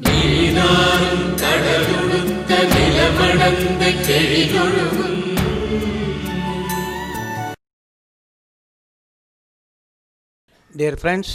நீனாரும் கடலுடுத்த நிலமடந்த கெழிலொழுகும். Dear friends,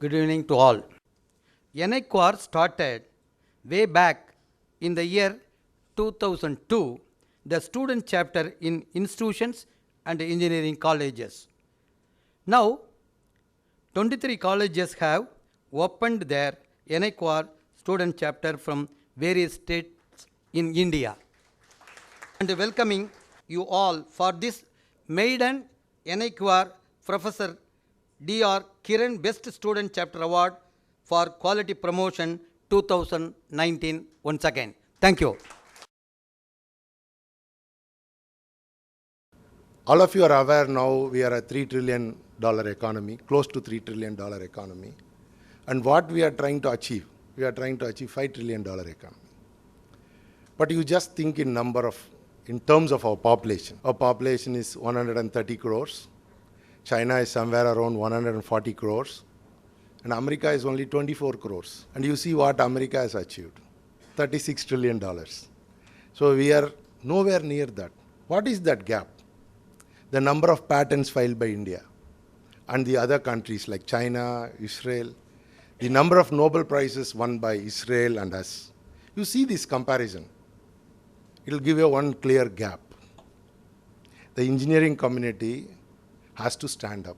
good evening to all. NIQR started way back in the year 2002, the student chapter in institutions and engineering colleges. Now, 23 colleges have opened their NIQR student chapter from various states in India. And welcoming you all for this maiden NIQR Professor Dr. Kiran Best Student Chapter Award for Quality Promotion 2019 once again. Thank you. All of you are aware now we are a $3 trillion economy, close to $3 trillion economy. And what we are trying to achieve? We are trying to achieve $5 trillion economy. But you just think in terms of our population. Our population is 130 crores. China is somewhere around 140 crores. And America is only 24 crores. And you see what America has achieved. $36 trillion. So we are nowhere near that. What is that gap? The number of patents filed by India and the other countries like China, Israel, the number of Nobel Prizes won by Israel and us. You see this comparison. It will give you one clear gap. The engineering community has to stand up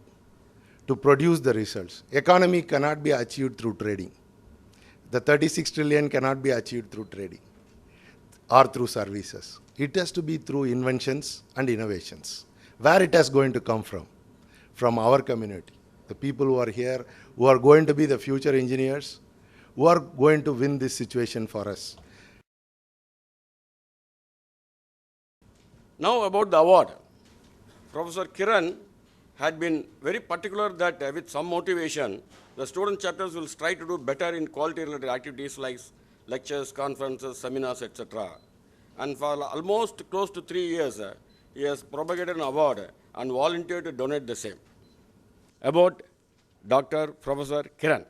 to produce the results. Economy cannot be achieved through trading. The 36 trillion cannot be achieved through trading or through services. It has to be through inventions and innovations. Where it is going to come from? From our community. The people who are here, who are going to be the future engineers, who are going to win this situation for us. Now about the award. Professor Kiran had been very particular that with some motivation, the student chapters will strive to do better in quality-related activities like lectures, conferences, seminars, etc. And for almost close to 3 years, he has propagated an award and volunteered to donate the same. About Dr. Professor Kiran.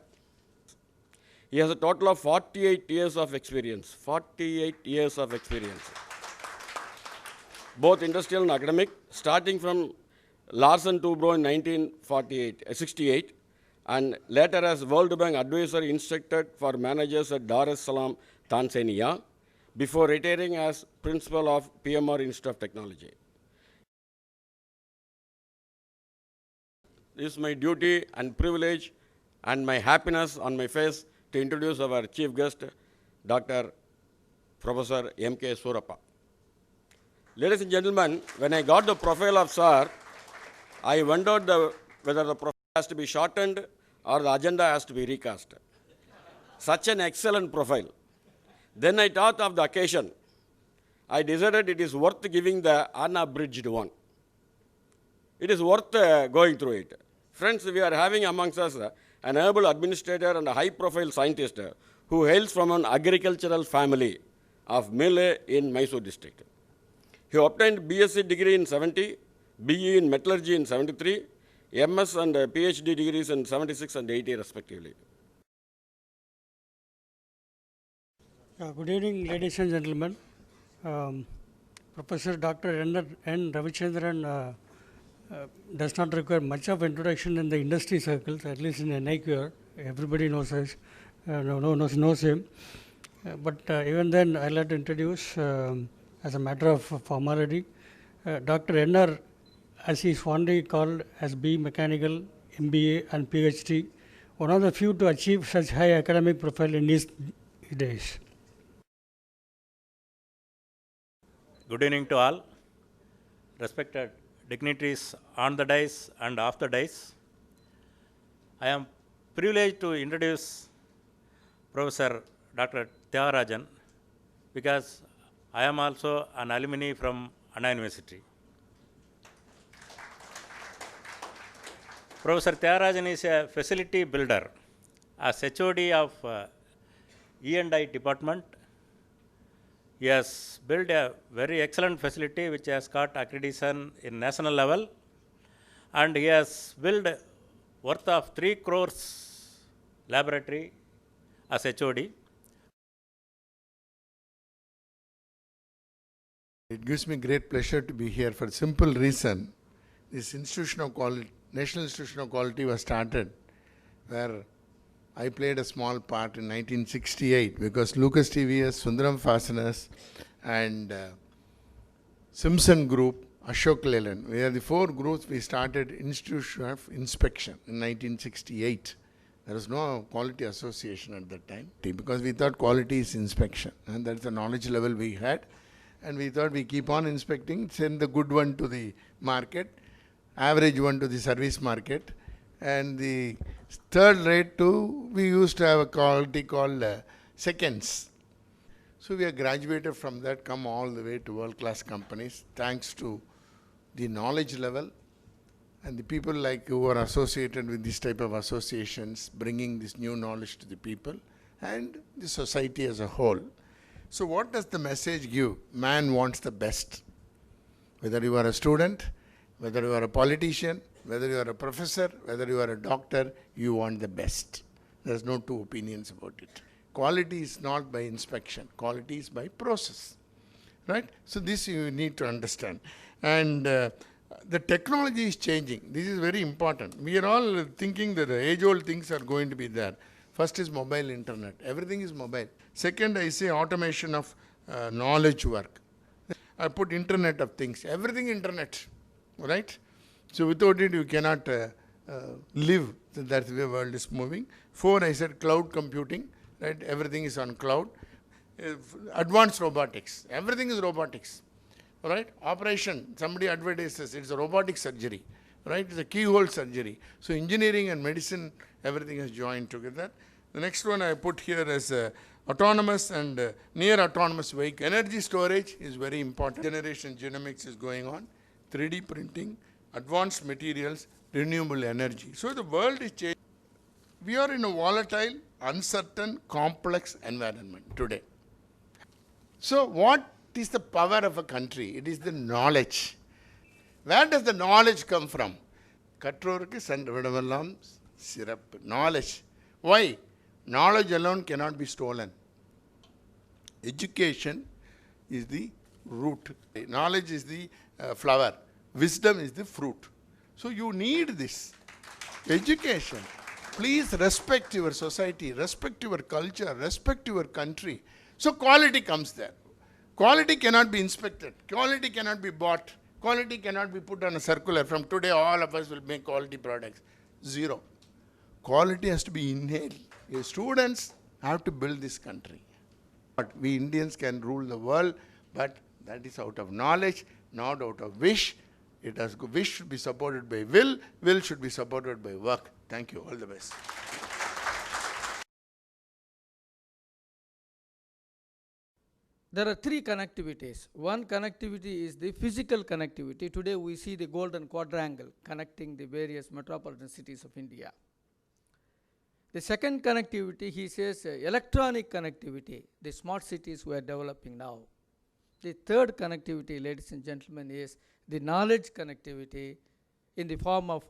He has a total of 48 years of experience. 48 years of experience. Both industrial and academic, starting from Larsen Toubro in 1968, and later as World Bank Advisor Instructor for Managers at Dar es Salaam, Tanzania, before retiring as Principal of PMR Institute of Technology. It is my duty and privilege and my happiness on my face to introduce our chief guest, Dr. Professor M.K. Surappa. Ladies and gentlemen, when I got the profile of Sir, I wondered whether the profile has to be shortened or the agenda has to be recast. Such an excellent profile. Then I thought of the occasion. I decided it is worth giving the unabridged one. It is worth going through it. Friends, we are having amongst us an able administrator and a high-profile scientist who hails from an agricultural family of Mille in Mysore district. He obtained BSc degree in 70, BE in metallurgy in 73, MS and PhD degrees in 76 and 80 respectively. Good evening, ladies and gentlemen. Professor Dr. N. Ravichandran does not require much of introduction in the industry circles, at least in NIQR. Everybody knows him. But even then, I'd like to introduce, as a matter of formality, Dr. NR, as he is fondly called as B Mechanical, MBA and PhD, one of the few to achieve such high academic profile in these days. Good evening to all. Respected dignitaries on the dais and off the dais. I am privileged to introduce Professor Dr. Tyagarajan because I am also an alumni from Anna University. Professor Tyagarajan is a facility builder. As HOD of E&I department, he has built a very excellent facility which has got accreditation in national level, and he has built worth of 3 crores laboratory as HOD. It gives me great pleasure to be here for a simple reason. This Institution of Quality, National Institution of Quality was started where I played a small part in 1968 because Lucas TVS, Sundaram Fasteners and Simpson Group, Ashok Leyland, we are the four groups we started Institution of Inspection in 1968. There was no quality association at that time because we thought quality is inspection and that's the knowledge level we had. And we thought we keep on inspecting, send the good one to the market, average one to the service market, and the third rate to, we used to have a quality called seconds. So we are graduated from that, come all the way to world-class companies, thanks to the knowledge level and the people like who are associated with this type of associations, bringing this new knowledge to the people and the society as a whole. So what does the message give? Man wants the best. Whether you are a student, whether you are a politician, whether you are a professor, whether you are a doctor, you want the best. There's no two opinions about it. Quality is not by inspection. Quality is by process. Right? So this you need to understand. And the technology is changing. This is very important. We are all thinking that the age-old things are going to be there. First is mobile internet. Everything is mobile. Second, I say automation of knowledge work. I put internet of things. Everything internet. Right? So without it, you cannot live. So that's the way the world is moving. 4, I said cloud computing. Right? Everything is on cloud. Advanced robotics. Everything is robotics. Right? Operation. Somebody advertises it's a robotic surgery. Right? It's a keyhole surgery. So engineering and medicine, everything is joined together. The next one I put here is autonomous and near autonomous vehicle. Energy storage is very important. Generation genomics is going on. 3D printing, advanced materials, renewable energy. So the world is changing. We are in a volatile, uncertain, complex environment today. So what is the power of a country? It is the knowledge. Where does the knowledge come from? Kattorukku sendavidavellam sirappu. Knowledge. Why? Knowledge alone cannot be stolen. Education is the root. Knowledge is the flower. Wisdom is the fruit. So you need this. Education. Please respect your society, respect your culture, respect your country. So quality comes there. Quality cannot be inspected. Quality cannot be bought. Quality cannot be put on a circular. From today, all of us will make quality products. Zero. Quality has to be inhaled. Your students have to build this country. But we Indians can rule the world, but that is out of knowledge, not out of wish. Wish should be supported by will should be supported by work. Thank you. All the best. There are 3 connectivities. One connectivity is the physical connectivity. Today we see the golden quadrangle connecting the various metropolitan cities of India. The second connectivity, he says, electronic connectivity, the smart cities we are developing now. The third connectivity, ladies and gentlemen, is the knowledge connectivity in the form of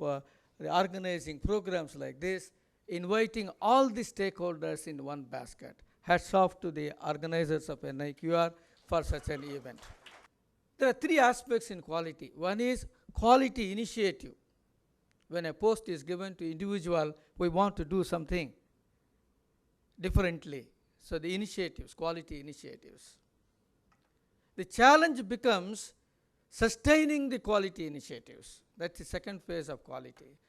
organizing programs like this, inviting all the stakeholders in one basket. Hats off to the organizers of NIQR for such an event. There are 3 aspects in quality. One is quality initiative. When a post is given to individual, we want to do something differently. So the initiatives, quality initiatives. The challenge becomes sustaining the quality initiatives. That's the second phase of quality.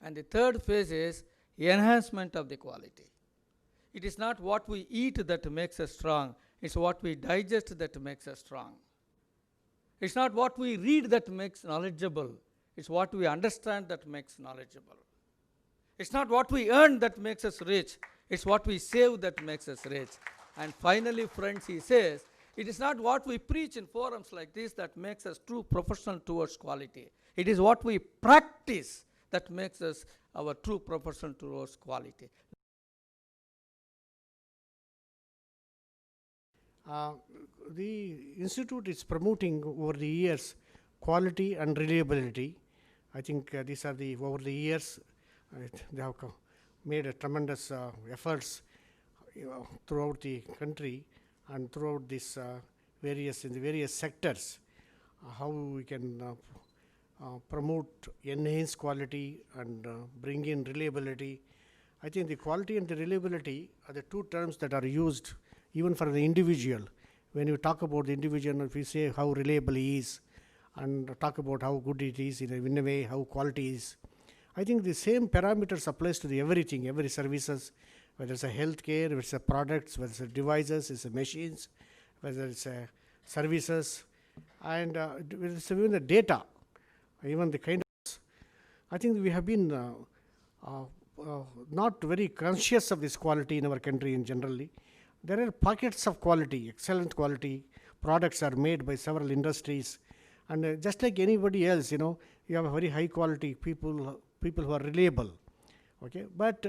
And the third phase is enhancement of the quality. It is not what we eat that makes us strong. It's what we digest that makes us strong. It's not what we read that makes knowledgeable. It's what we understand that makes knowledgeable. It's not what we earn that makes us rich. It's what we save that makes us rich. And finally, friends, he says, it is not what we preach in forums like this that makes us true professional towards quality. It is what we practice that makes us our true professional towards quality. The institute is promoting over the years quality and reliability. I think these are over the years, they have made a tremendous efforts throughout the country and throughout this in the various sectors, how we can promote enhanced quality and bring in reliability. I think the quality and the reliability are the two terms that are used even for the individual. When you talk about the individual, if we say how reliable he is and talk about how good it is in a way, how quality is, I think the same parameters applies to the everything, every services, whether it's a healthcare, whether it's a products, whether it's a devices, it's a machines, whether it's a services, and it's even the data, even the kind of. I think we have been not very conscious of this quality in our country in generally. There are pockets of quality, excellent quality products are made by several industries, and just like anybody else, you have a very high quality people who are reliable. Okay, but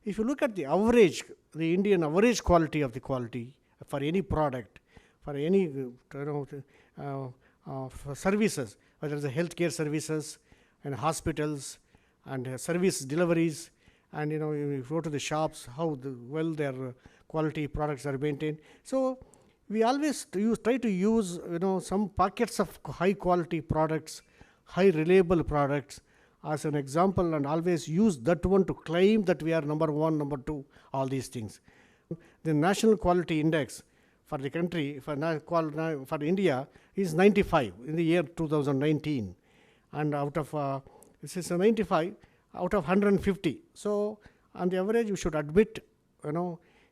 if you look at the average, the Indian average quality of the quality for any product, for any for services, whether it's the healthcare services and hospitals and service deliveries, and you go to the shops, how well their quality products are maintained. So we always try to use some pockets of high quality products, high reliable products as an example, and always use that one to claim that we are number one, number two, all these things. The National Quality Index for the country, for India, is 95 in the year 2019, and out of this is a 95 out of 150. So on the average, you should admit,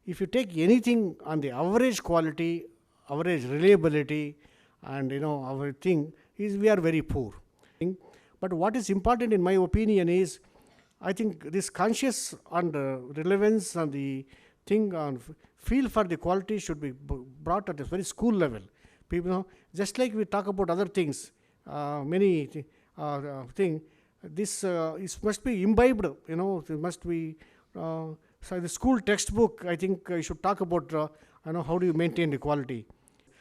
if you take anything on the average quality, average reliability, and our thing is we are very poor. But what is important in my opinion is, I think this conscious and relevance and the thing on feel for the quality should be brought at a very school level. People, just like we talk about other things, many thing, this must be imbibed. It must be. So the school textbook, I think, should talk about how do you maintain the quality,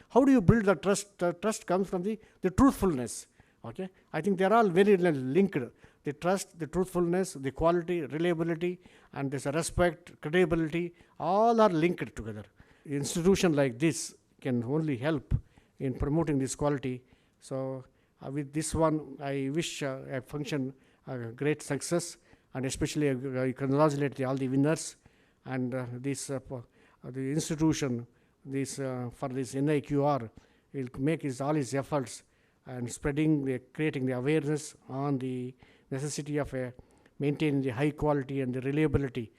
how do you build the trust. The trust comes from the truthfulness. Okay, I think they are all very linked. The trust, the truthfulness, the quality, reliability, and this respect, credibility, all are linked together. An institution like this can only help in promoting this quality. So with this one, I wish a function a great success, and especially I congratulate all the winners and this the institution. This for this NIQR will make all his efforts and creating the awareness on the necessity of maintaining the high quality and the reliability.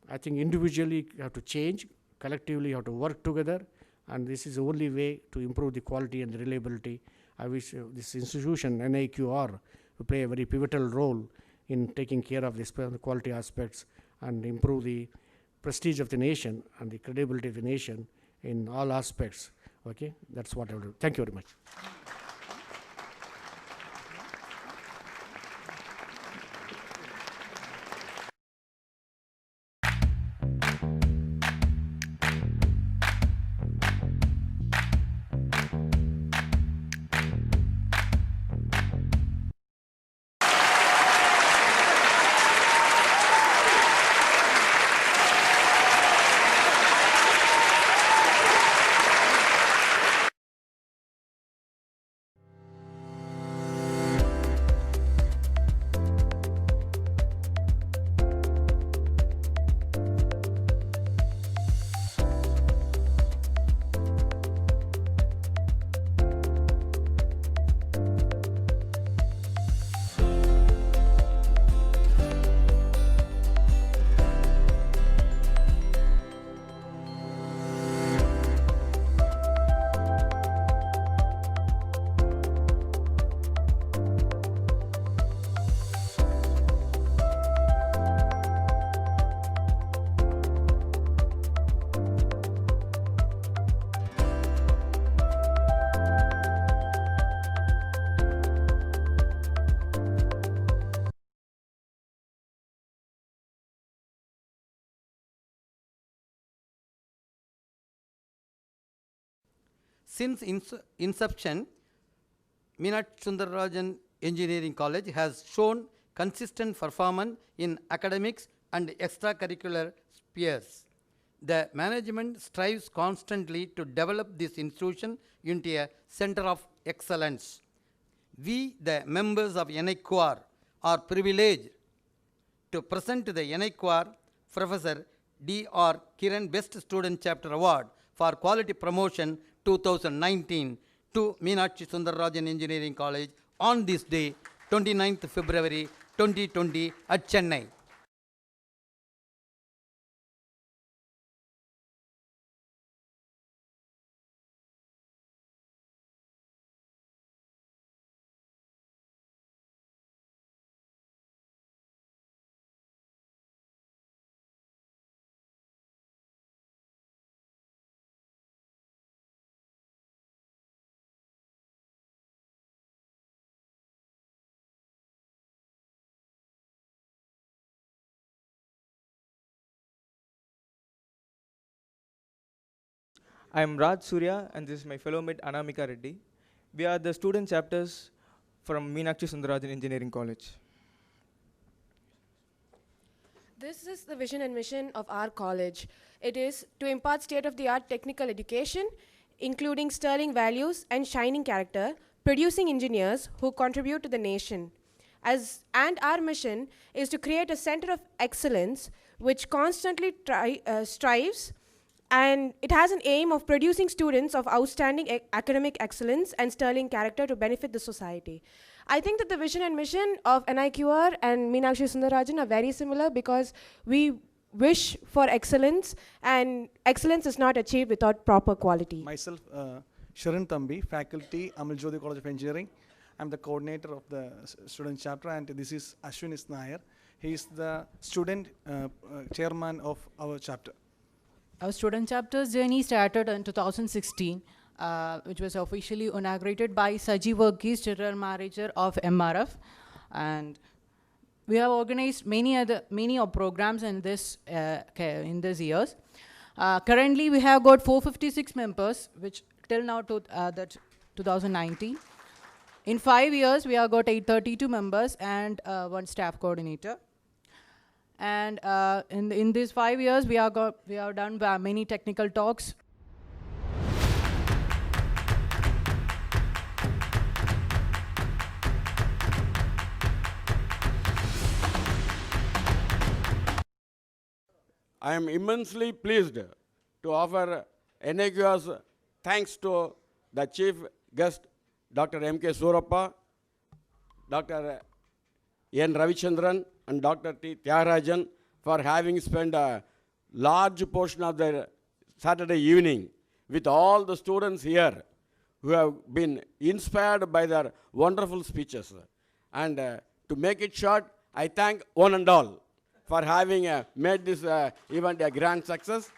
I think individually you have to change, collectively you have to work together, and this is the only way to improve the quality and the reliability. I wish this institution, NIQR, to play a very pivotal role in taking care of the quality aspects and improve the prestige of the nation and the credibility of the nation in all aspects. Okay, that's what I will do. Thank you very much. Since inception, Meenakshi Sundararajan Engineering College has shown consistent performance in academics and extracurricular spheres. The management strives constantly to develop this institution into a center of excellence. We, the members of NIQR, are privileged to present the NIQR Professor D.R. Kiran Best Student Chapter Award for Quality Promotion 2019 to Meenakshi Sundararajan Engineering College on this day, 29th February 2020 at Chennai. I am Raj Surya and this is my fellow mate Anamika Reddy. We are the student chapters from Meenakshi Sundararajan Engineering College. This is the vision and mission of our college. It is to impart state-of-the-art technical education, including sterling values and shining character, producing engineers who contribute to the nation. And our mission is to create a center of excellence which constantly strives, and it has an aim of producing students of outstanding academic excellence and sterling character to benefit the society. I think that the vision and mission of NIQR and Meenakshi Sundararajan are very similar because we wish for excellence, and excellence is not achieved without proper quality. Myself, Sharan Thambi, faculty, Amal Jyoti College of Engineering. I'm the coordinator of the student chapter, and this is Ashwin Nair. He is the student chairman of our chapter. Our student chapter's journey started in 2016, which was officially inaugurated by Saji Varghese, General Manager of MRF. And we have organized many programs in this years. Currently, we have got 456 members, which till now that 2019. In 5 years, we have got 832 members and one staff coordinator. And in these 5 years, we have done many technical talks. I am immensely pleased to offer NIQR's thanks to the chief guest, Dr. M.K. Surappa, Dr. N. Ravichandran, and Dr. T. Tyagarajan for having spent a large portion of their Saturday evening with all the students here who have been inspired by their wonderful speeches. And to make it short, I thank one and all for having made this event a grand success.